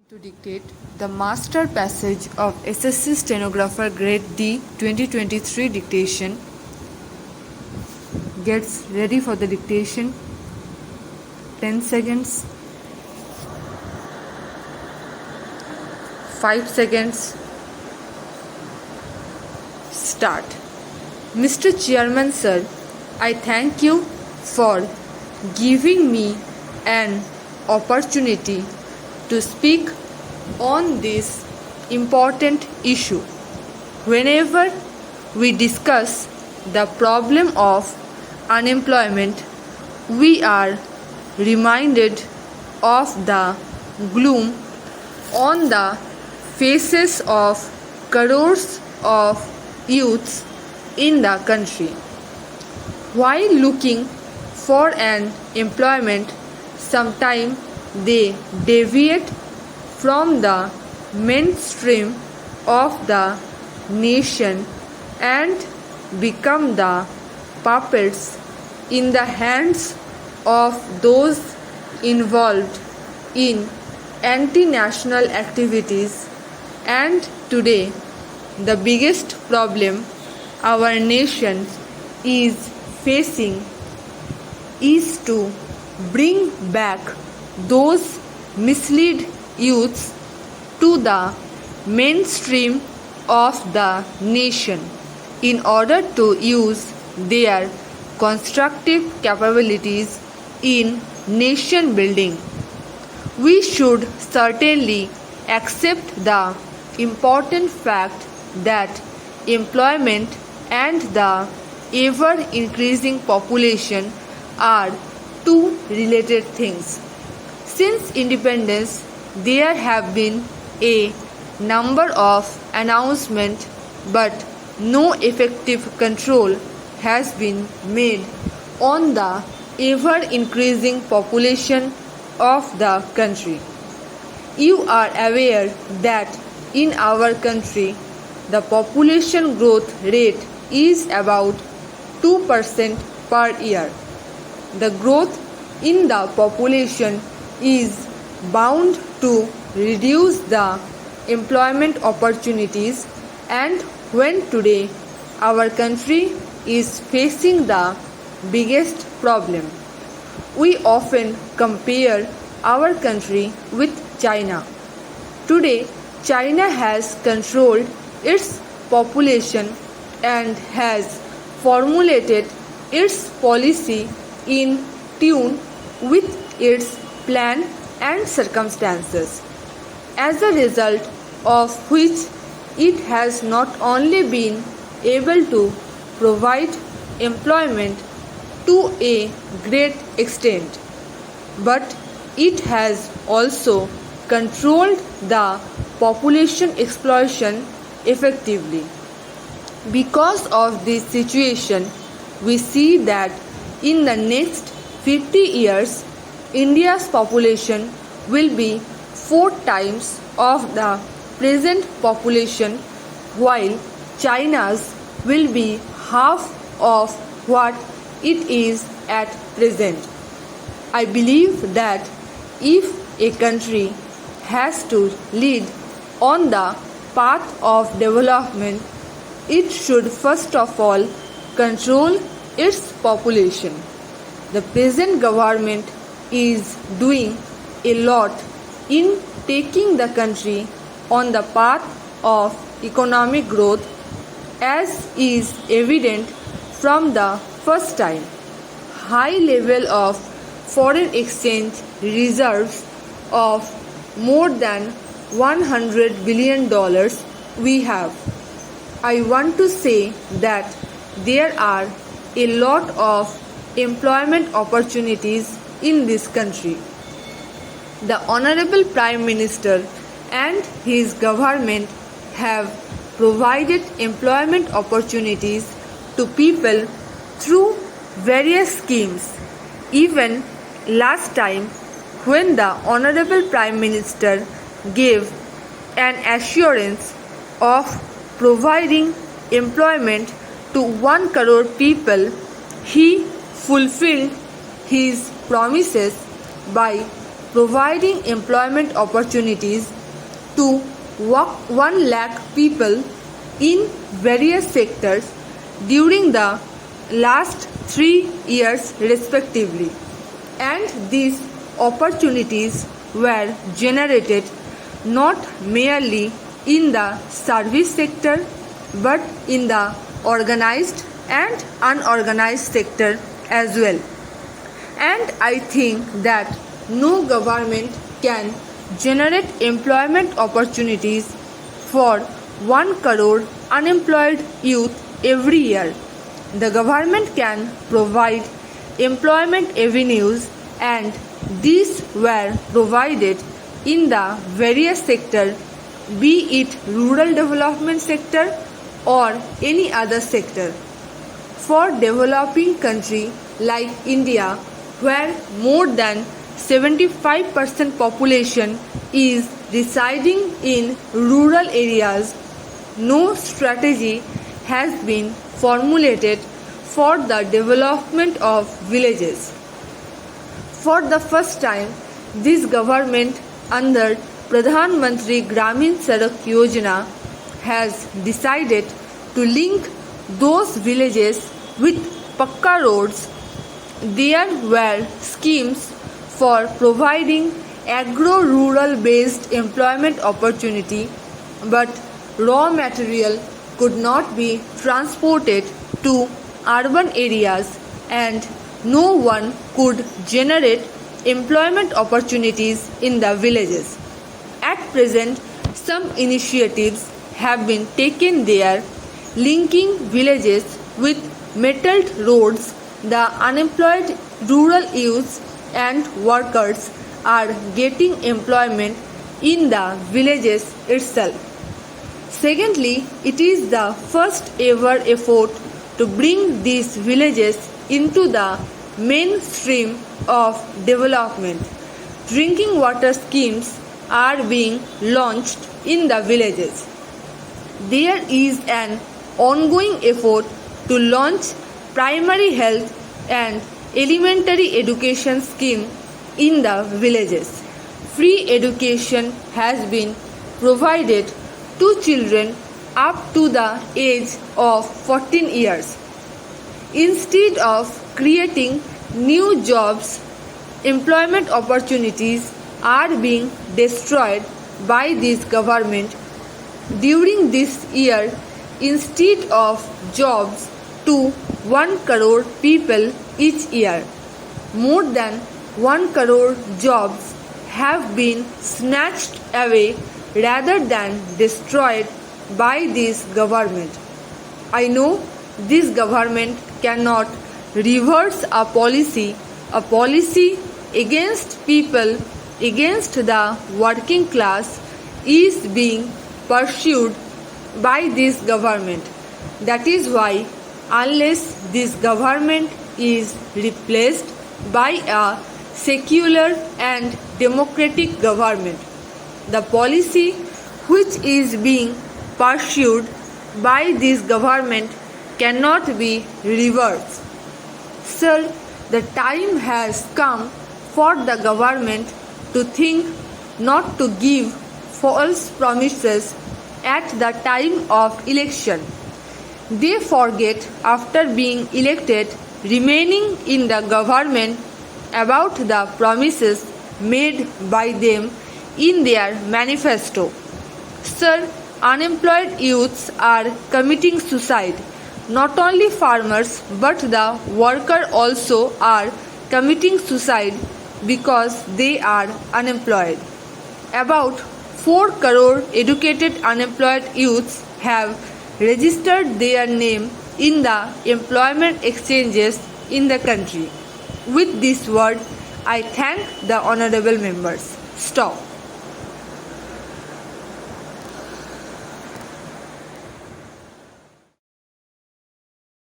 To dictate the master passage of SSC Stenographer Grade D 2023 dictation. Gets ready for the dictation. 10 seconds. 5 seconds. Start. Mr. Chairman Sir, I thank you for giving me an opportunity to speak on this important issue. Whenever we discuss the problem of unemployment, we are reminded of the gloom on the faces of crores of youths in the country. While looking for an employment, sometimes they deviate from the mainstream of the nation and become the puppets in the hands of those involved in anti-national activities. And today, the biggest problem our nation is facing is to bring back those misled youths to the mainstream of the nation in order to use their constructive capabilities in nation building. We should certainly accept the important fact that employment and the ever increasing population are two related things. Since independence, there have been a number of announcements, but no effective control has been made on the ever increasing population of the country. You are aware that in our country, the population growth rate is about 2% per year. The growth in the population is bound to reduce the employment opportunities, and when today our country is facing the biggest problem. We often compare our country with China. Today, China has controlled its population and has formulated its policy in tune with its plan and circumstances, as a result of which it has not only been able to provide employment to a great extent, but it has also controlled the population explosion effectively. Because of this situation, we see that in the next 50 years, India's population will be 4 times of the present population, while China's will be half of what it is at present. I believe that if a country has to lead on the path of development, it should first of all control its population. The present government is doing a lot in taking the country on the path of economic growth, as is evident from the first time. High level of foreign exchange reserves of more than $100 billion we have. I want to say that there are a lot of employment opportunities in this country. The Honorable Prime Minister and his government have provided employment opportunities to people through various schemes. Even last time, when the Honorable Prime Minister gave an assurance of providing employment to 1 crore people, he fulfilled his promises by providing employment opportunities to 1 lakh people in various sectors during the last 3 years respectively, and these opportunities were generated not merely in the service sector but in the organized and unorganized sector as well. And I think that no government can generate employment opportunities for 1 crore unemployed youth every year. The government can provide employment avenues, and these were provided in the various sectors, be it rural development sector or any other sector. For developing country like India, where more than 75% population is residing in rural areas, no strategy has been formulated for the development of villages. For the first time, this government under Pradhan Mantri Gramin Sadak Yojana has decided to link those villages with Pakka roads. There were schemes for providing agro-rural based employment opportunity, but raw material could not be transported to urban areas and no one could generate employment opportunities in the villages. At present, some initiatives have been taken there, linking villages with metalled roads. The unemployed rural youths and workers are getting employment in the villages itself. Secondly, it is the first ever effort to bring these villages into the mainstream of development. Drinking water schemes are being launched in the villages. There is an ongoing effort to launch primary health and elementary education scheme in the villages. Free education has been provided to children up to the age of 14 years. Instead of creating new jobs, employment opportunities are being destroyed by this government. During this year, instead of jobs to 1 crore people each year, more than 1 crore jobs have been snatched away rather than destroyed by this government. I know this government cannot reverse a policy against people, against the working class is being pursued by this government. That is why, unless this government is replaced by a secular and democratic government, the policy which is being pursued by this government cannot be reversed. Sir, the time has come for the government to think, not to give false promises at the time of election. They forget, after being elected, remaining in the government, about the promises made by them in their manifesto. Sir, unemployed youths are committing suicide. Not only farmers but the workers also are committing suicide because they are unemployed. About 4 crore educated unemployed youths have registered their name in the employment exchanges in the country. With this word, I thank the honorable members. Stop.